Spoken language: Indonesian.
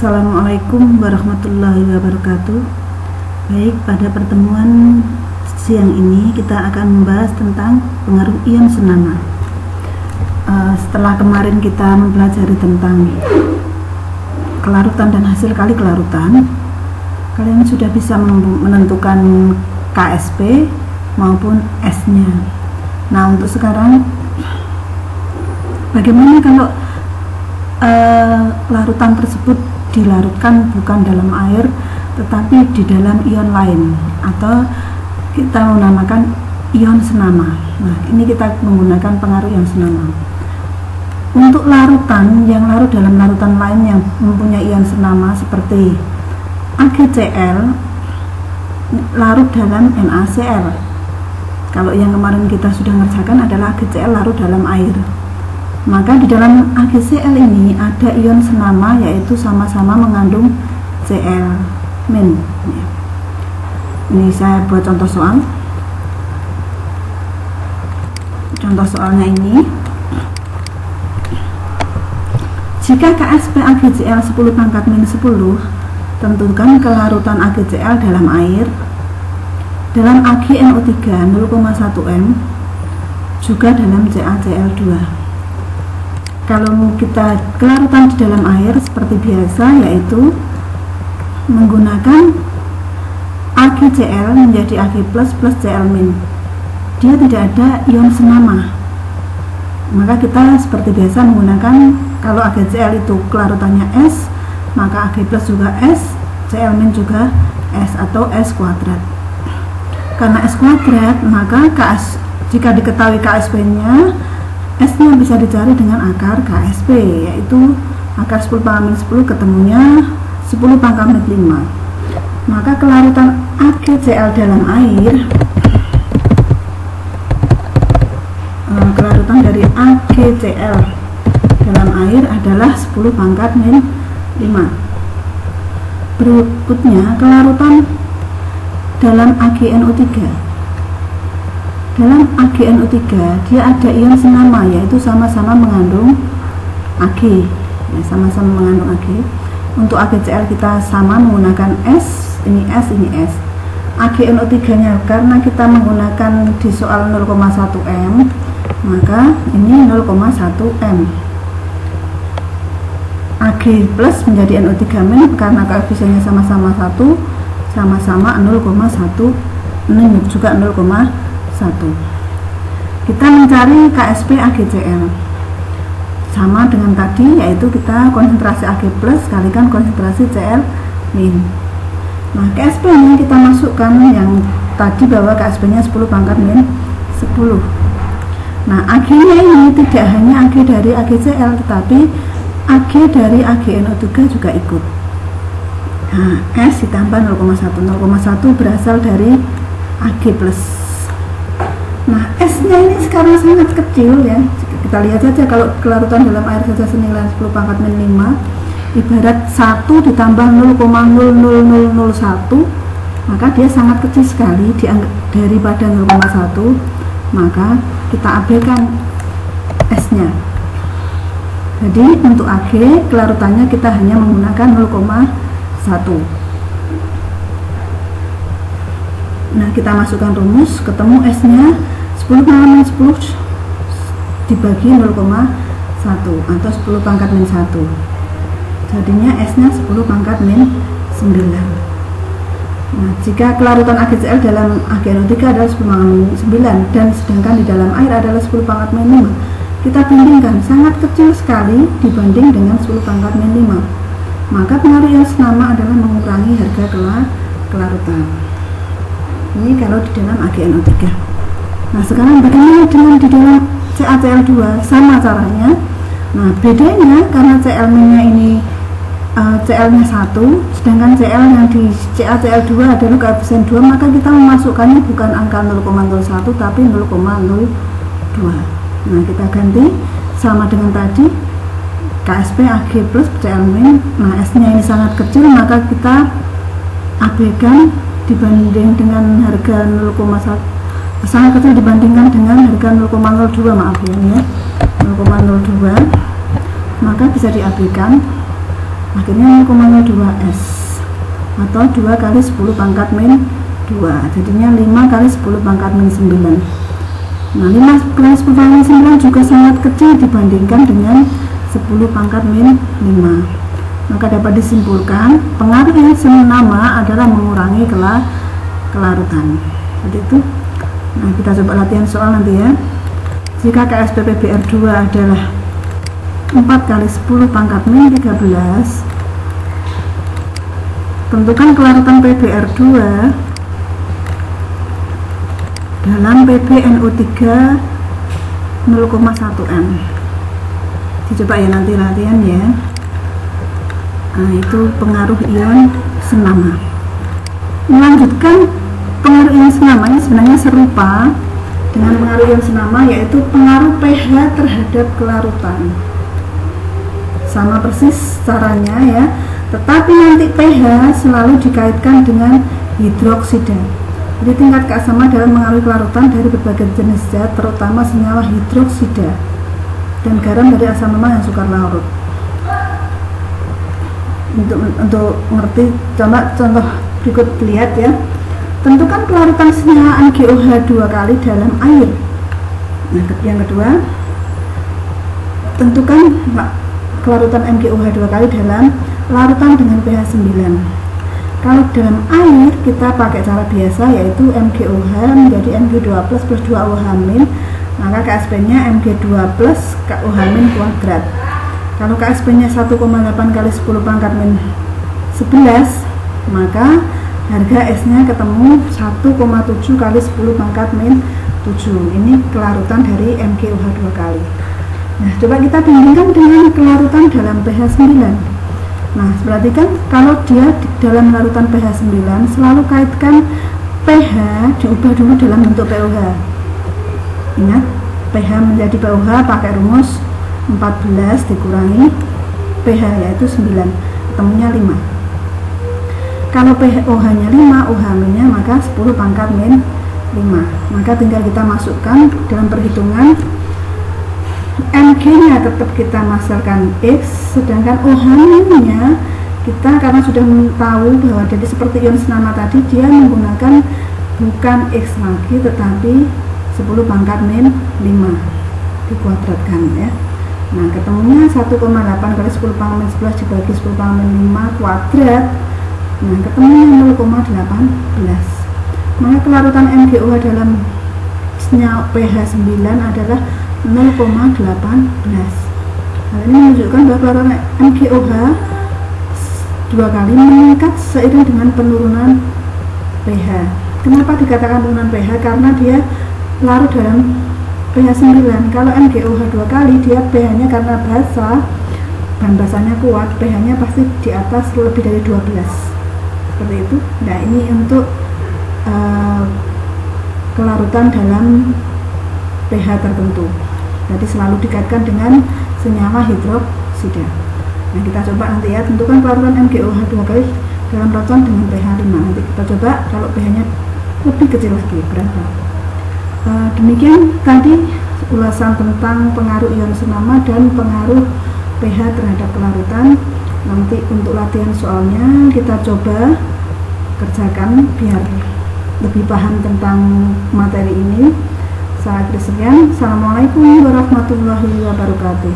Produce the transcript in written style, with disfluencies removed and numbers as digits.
Assalamualaikum warahmatullahi wabarakatuh. Baik, pada pertemuan siang ini kita akan membahas tentang pengaruh ion senama. Setelah kemarin kita mempelajari tentang kelarutan dan hasil kali kelarutan, kalian sudah bisa menentukan KSP maupun S-nya. Nah, untuk sekarang bagaimana kalau larutan tersebut dilarutkan bukan dalam air tetapi di dalam ion lain, atau kita menamakan ion senama. Nah, ini kita menggunakan pengaruh ion senama. Untuk larutan yang larut dalam larutan lain yang mempunyai ion senama seperti AgCl larut dalam NaCl. Kalau yang kemarin kita sudah ngerjakan adalah AgCl larut dalam air. Maka di dalam AgCl ini ada ion senama, yaitu sama-sama mengandung Cl-. Ini saya buat contoh soal. Contoh soalnya ini, jika KSP AgCl 10⁻⁻10, tentukan kelarutan AgCl dalam air dalam AgNO3 0,1 m juga dalam CaCl2. Kalau kita kelarutan di dalam air seperti biasa, yaitu menggunakan AgCl menjadi Ag+ plus Cl-. Dia tidak ada ion senama, maka kita seperti biasa menggunakan, kalau AgCl itu kelarutannya S, maka Ag+ juga S, Cl- juga S atau S kuadrat. Karena S kuadrat, maka jika diketahui KSP-nya, S-nya bisa dicari dengan akar KSP, yaitu akar 10⁻⁻10 ketemunya 10⁻⁵. Maka kelarutan AgCl dalam air, kelarutan dari AgCl dalam air adalah 10⁻⁵. Berikutnya, kelarutan dalam AgNO3. Dalam AgNO3 dia ada ion senama, yaitu sama-sama mengandung Ag, sama-sama mengandung Ag. Untuk AgCl kita sama menggunakan S, ini S, ini S. AgNO3 nya karena kita menggunakan di soal 0,1 m, maka ini 0,1 m. Ag plus menjadi NO3- karena koefisiennya sama-sama 1, sama-sama 0,1, ini juga 0,1. Kita mencari KSP AgCl sama dengan tadi, yaitu kita konsentrasi Ag+ kalikan konsentrasi Cl-. Nah, KSP nya kita masukkan yang tadi bahwa KSP nya 10⁻⁻10. Nah, Ag nya ini tidak hanya Ag dari AgCl, tetapi Ag dari AgNO3 juga ikut. Nah, S ditambah 0,1 berasal dari Ag+. Nah, S-nya ini sekarang sangat kecil ya. Kita lihat saja, kalau kelarutan dalam air saja senilai 10⁻⁵, ibarat 1 ditambah 0,00001, maka dia sangat kecil sekali daripada 0,1, maka kita abaikan S-nya. Jadi untuk Ag kelarutannya kita hanya menggunakan 0,1. Nah, kita masukkan rumus, ketemu S-nya 10⁻⁻10 dibagi 0,1 atau 10⁻⁻1. Jadinya S-nya 10⁻⁹. Nah, jika kelarutan AgCl dalam AgNO3 adalah 10⁻⁹ dan sedangkan di dalam air adalah 10⁻⁵, kita bandingkan, sangat kecil sekali dibanding dengan 10⁻⁵. Maka pengaruh ion senama adalah mengurangi harga kelarutan. Ini kalau di dalam AgNO3. Nah, sekarang bagaimana dengan di dalam CaCl2? Sama caranya. Nah, bedanya karena Cl-nya ini Cl-nya 1, sedangkan Cl yang di CaCl2 adalah koefisien 2, maka kita memasukkannya bukan angka 0,01 tapi 0,02. Nah, kita ganti sama dengan tadi, KSP Ag plus Cl-. Nah, S-nya ini sangat kecil, maka kita abaikan dibanding dengan harga 0,1, sangat kecil dibandingkan dengan harga 0,02, maaf ya, 0,02, maka bisa diabaikan. akhirnya 0,02S atau 2 kali 10 pangkat min 2, jadinya 5 kali 10 pangkat min 9. Nah, 5 kali 10 pangkat min 9 juga sangat kecil dibandingkan dengan 10 pangkat min 5. Maka dapat disimpulkan pengaruh yang senama adalah mengurangi kelarutan. Seperti itu. Nah, kita coba latihan soal nanti ya. Jika KSP PBr2 adalah 4 kali 10 pangkat min 13, tentukan kelarutan PBr2 dalam PbNO3 0,1 M. Dicoba ya nanti latihan ya. Nah, itu pengaruh ion senama. Melanjutkan pengaruh ion senama ini sebenarnya serupa dengan pengaruh ion senama, yaitu pengaruh pH terhadap kelarutan. Sama persis caranya ya, tetapi nanti pH selalu dikaitkan dengan hidroksida. Jadi tingkat keasaman dalam mengaruhi kelarutan dari berbagai jenis zat, terutama senyawa hidroksida dan garam dari asam lemak yang sukar larut. Untuk ngerti, coba contoh berikut lihat ya. Tentukan kelarutan senyawa NaGOH 2 kali dalam air. Nah, yang kedua, tentukan kelarutan NaGOH 2 kali dalam larutan dengan pH 9. Kalau dalam air kita pakai cara biasa, yaitu MgOH menjadi Mg2+ plus 2OH-, maka KSP-nya Mg2+ OH- kuadrat. Kalau KSP-nya 1,8 kali 10 pangkat min 11, maka harga S-nya ketemu 1,7 kali 10 pangkat min 7. Ini kelarutan dari MgOH 2 kali. Nah, coba kita bandingkan dengan kelarutan dalam pH 9. Nah, perhatikan kalau dia dalam larutan pH 9, selalu kaitkan pH diubah dulu dalam bentuk pOH. Ingat, pH menjadi pOH pakai rumus 14 dikurangi pH, yaitu 9, ketemunya 5. Kalau pOH nya 5, OH-nya maka 10 pangkat min 5. Maka tinggal kita masukkan dalam perhitungan. Mg nya tetap kita masukkan X, sedangkan OH-nya kita karena sudah tahu bahwa jadi seperti ion senama tadi, dia menggunakan bukan X lagi tetapi 10 pangkat min 5 dikuadratkan ya. Nah, ketemunya 1,8 kali 10 pangkat min 11 dibagi 10 pangkat min 5 kuadrat. Nah, ketemunya 0,18. Maka kelarutan MgOH dalam senyawa pH 9 adalah 0,18. Hal ini menunjukkan bahwa kelarutan MgOH 2 kali meningkat seiring dengan penurunan pH. Kenapa dikatakan penurunan pH? Karena dia larut dalam pH 9. Kalau MgOH 2 kali, dia pH-nya karena basah, bahan basahnya kuat, pH-nya pasti di atas lebih dari 12. Seperti itu. Nah, ini untuk kelarutan dalam pH tertentu. Jadi selalu dikaitkan dengan senyawa hidroksida. Nah, kita coba nanti ya, tentukan kelarutan MgOH 2 kali dalam larutan dengan pH 5. Nanti kita coba kalau pH-nya lebih kecil lagi berapa. Demikian tadi ulasan tentang pengaruh ion senama dan pengaruh pH terhadap kelarutan. Nanti untuk latihan soalnya kita coba kerjakan biar lebih paham tentang materi ini. Saya sekian. Assalamualaikum warahmatullahi wabarakatuh.